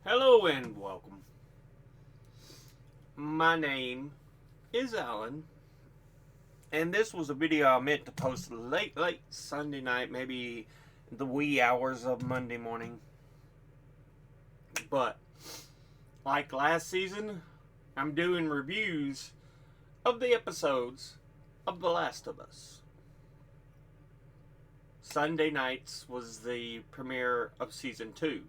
Hello and welcome. My name is Alan, and this was a video I meant to post late Sunday night, maybe the wee hours of Monday morning. But, like last season, I'm doing reviews of the episodes of The Last of Us. Sunday nights was the premiere of season 2.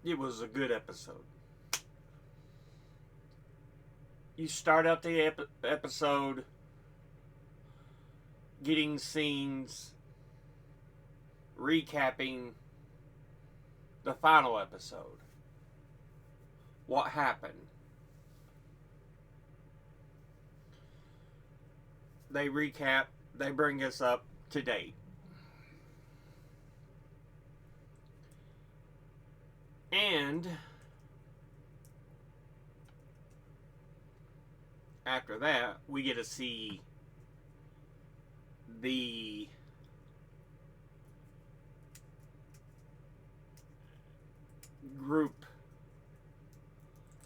It was a good episode. You start out the episode getting scenes recapping the final episode. What happened? They recap, they bring us up to date. And after that, we get to see the group.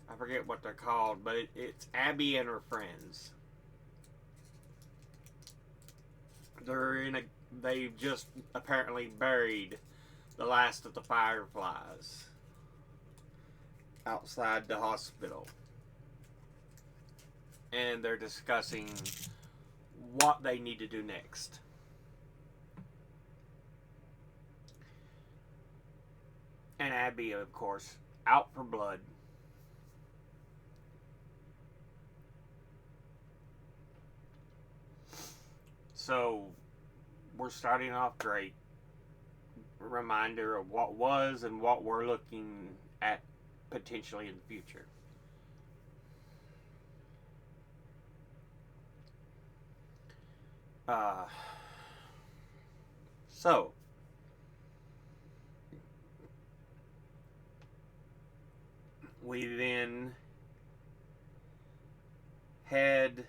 I forget what they're called, but it's Abby and her friends. They've just apparently buried the last of the fireflies outside the hospital. And they're discussing what they need to do next. And Abby, of course, out for blood. So, we're starting off great. Reminder of what was and what we're looking at potentially in the future. Uh, so, we then head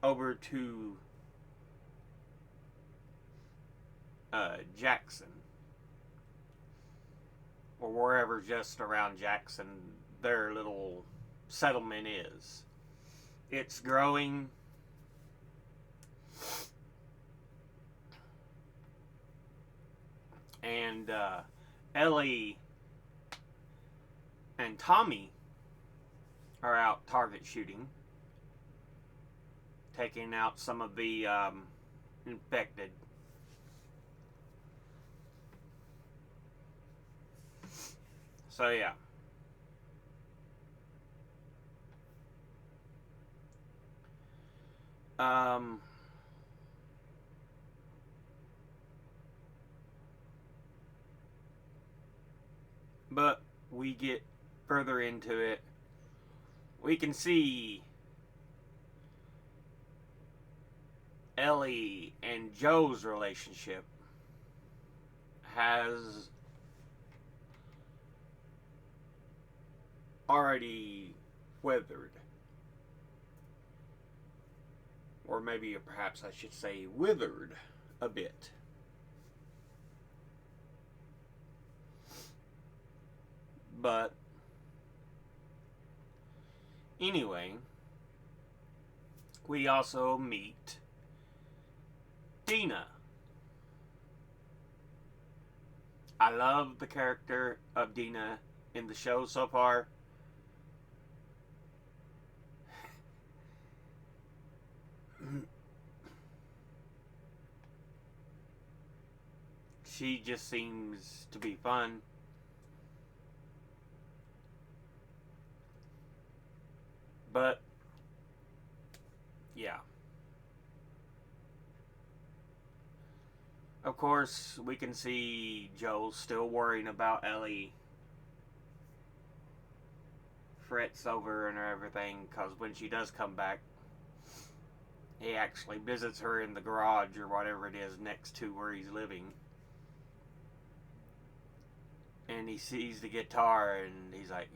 over to Jackson, or wherever just around Jackson their little settlement is. It's growing. And Ellie and Tommy are out target shooting, taking out some of the infected. So yeah. But we get further into it. We can see Ellie and Joe's relationship has already weathered. Or maybe perhaps I should say withered a bit. But anyway, we also meet Dina. I love the character of Dina in the show so far. She just seems to be fun. But yeah. Of course, we can see Joel still worrying about Ellie. Frets over and everything, because when she does come back, he actually visits her in the garage or whatever it is next to where he's living. And he sees the guitar and he's like,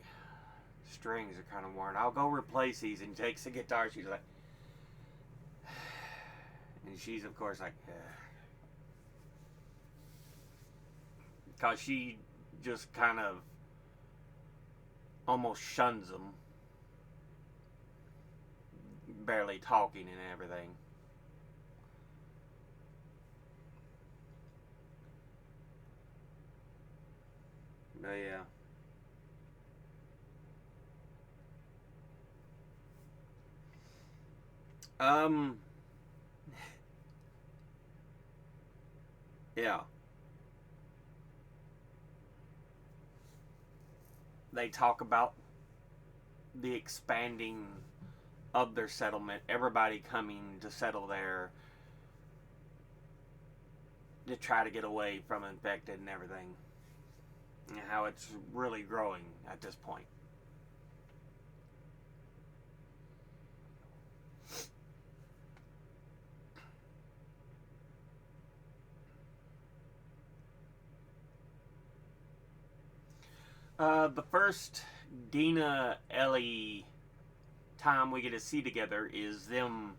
strings are kind of worn. I'll go replace these. And he takes the guitar. She's like, and she's of course like, because she just kind of almost shuns them, barely talking and everything. But yeah. Um. Yeah. They talk about the expanding of their settlement. Everybody coming to settle there to try to get away from infected and everything. And how it's really growing at this point. The first Dina Ellie time we get to see together is them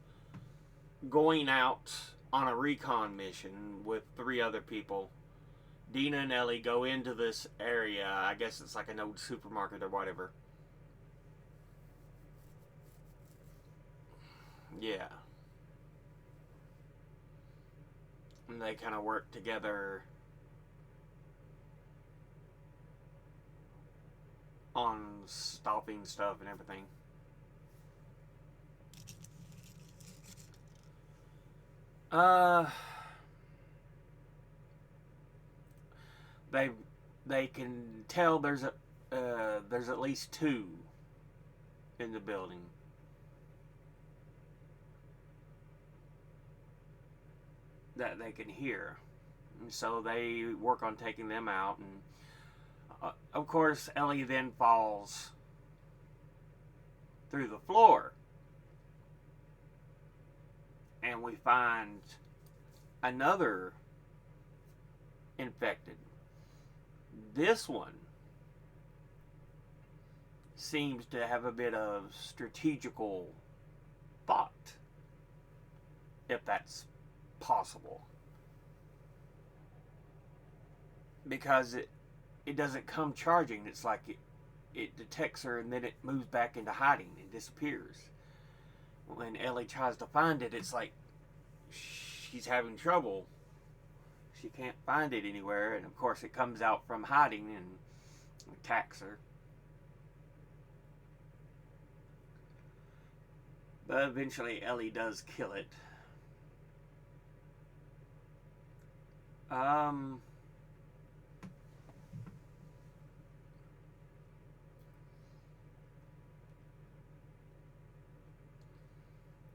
going out on a recon mission with 3 other people. Dina and Ellie go into this area. I guess it's like an old supermarket or whatever. Yeah. And they kind of work together on stopping stuff and everything. Uh, they they can tell there's at least 2 in the building. That they can hear. And so they work on taking them out, and of course Ellie then falls through the floor, and we find another infected. This one seems to have a bit of strategical thought, if that's possible, because it doesn't come charging. It's like it detects her and then it moves back into hiding and disappears. When Ellie tries to find it, it's like she's having trouble. She can't find it anywhere, and of course it comes out from hiding and attacks her. But eventually Ellie does kill it. Um,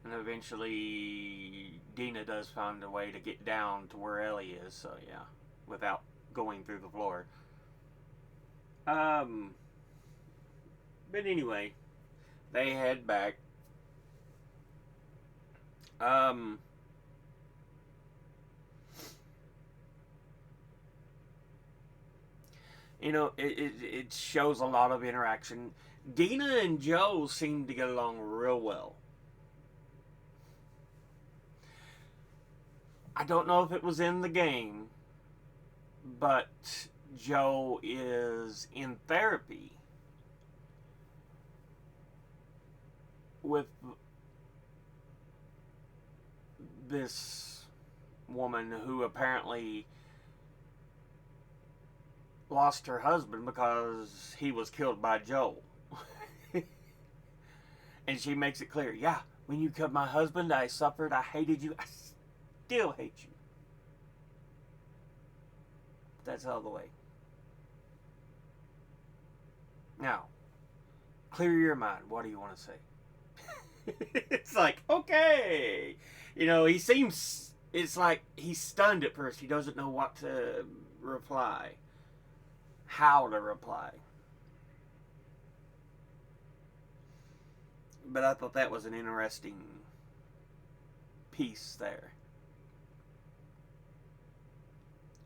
and eventually Dina does find a way to get down to where Ellie is, so yeah, without going through the floor. Um, but anyway, they head back. Um, it shows a lot of interaction. Dina and Joe seem to get along real well. I don't know if it was in the game, but Joe is in therapy with this woman who apparently lost her husband because he was killed by Joe. And she makes it clear, yeah, when you killed my husband, I suffered, I hated you, I still hate you. That's all the way. Now, clear your mind. What do you want to say? It's like, okay. He seems, it's like he's stunned at first. He doesn't know what to reply, how to reply. But I thought that was an interesting piece there.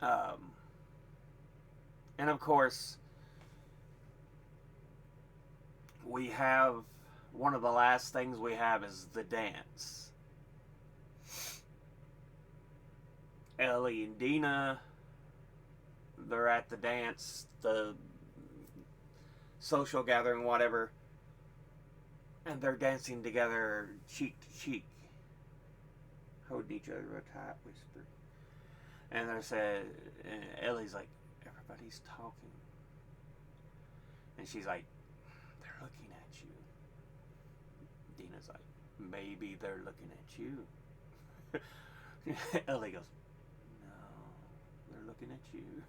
Um, and of course, we have one of the last things we have is the dance. Ellie and Dina, they're at the dance, the social gathering, whatever, and they're dancing together, cheek to cheek, holding each other a tight whisper. And they said, and Ellie's like, everybody's talking, and she's like, they're looking at you. Dina's like, maybe they're looking at you. Ellie goes, no, they're looking at you.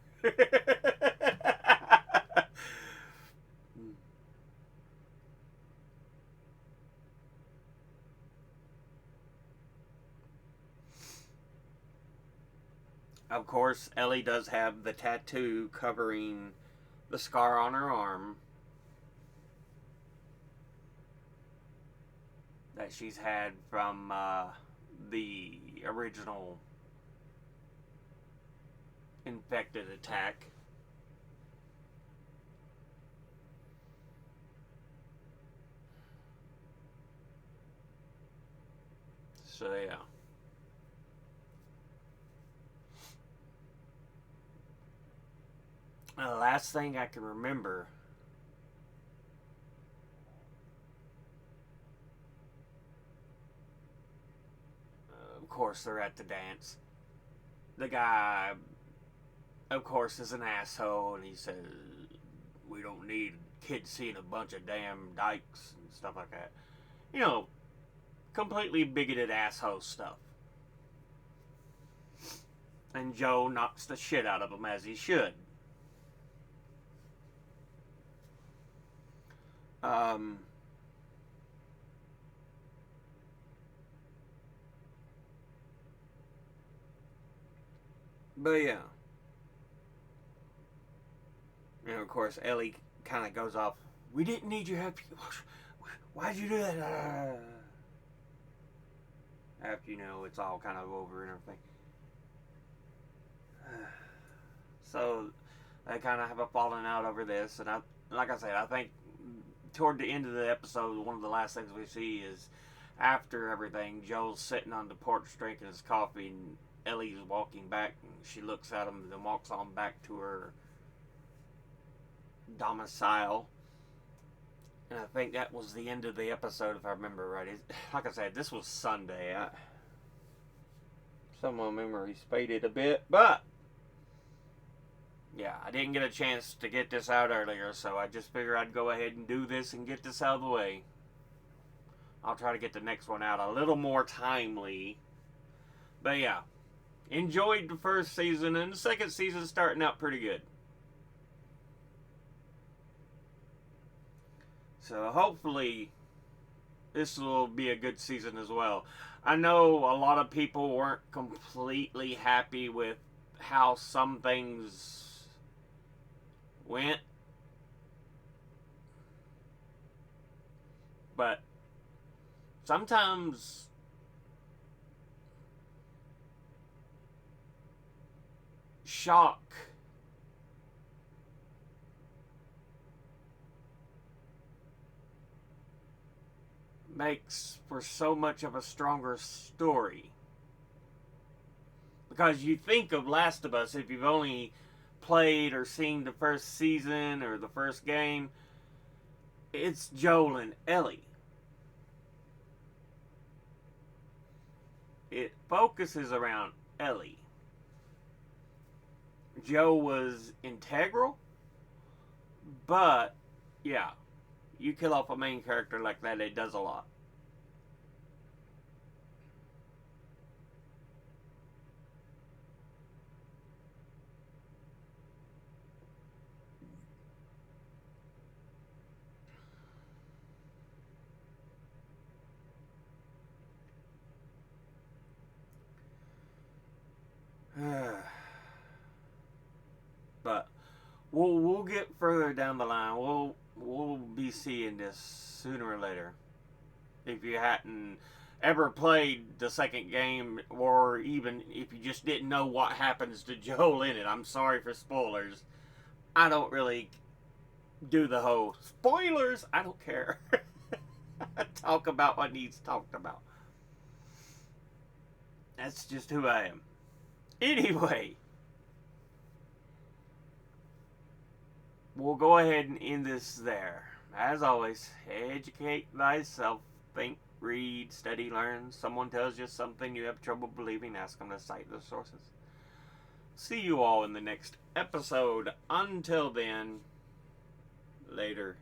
Of course, Ellie does have the tattoo covering the scar on her arm that she's had from the original infected attack. So, yeah. The last thing I can remember, of course, they're at the dance. The guy, of course, is an asshole, and he says, we don't need kids seeing a bunch of damn dykes and stuff like that. You know, completely bigoted asshole stuff. And Joe knocks the shit out of him, as he should. Um, but yeah. And of course, Ellie kind of goes off. We didn't need your help. Why'd you do that? After, you know, it's all kind of over and everything. So they kind of have a falling out over this. And like I said, I think toward the end of the episode, one of the last things we see is after everything, Joel's sitting on the porch drinking his coffee, and Ellie's walking back, and she looks at him and then walks on back to her domicile. And I think that was the end of the episode, if I remember right. Like I said, this was Sunday. Some of my memory's faded a bit, but yeah, I didn't get a chance to get this out earlier, so I just figured I'd go ahead and do this and get this out of the way. I'll try to get the next one out a little more timely. But yeah, enjoyed the first season, and the second season's starting out pretty good. So hopefully this will be a good season as well. I know a lot of people weren't completely happy with how some things went, but sometimes shock makes for so much of a stronger story. Because you think of Last of Us, if you've only played or seen the first season or the first game, it's Joel and Ellie. It focuses around Ellie. Joe was integral, but yeah, you kill off a main character like that, it does a lot. But we'll get further down the line. We'll be seeing this sooner or later. If you hadn't ever played the second game, or even if you just didn't know what happens to Joel in it, I'm sorry for spoilers. I don't really do the whole spoilers. I don't care. Talk about what needs talked about. That's just who I am. Anyway, we'll go ahead and end this there. As always, educate thyself. Think, read, study, learn. Someone tells you something you have trouble believing, ask them to cite the sources. See you all in the next episode. Until then, later.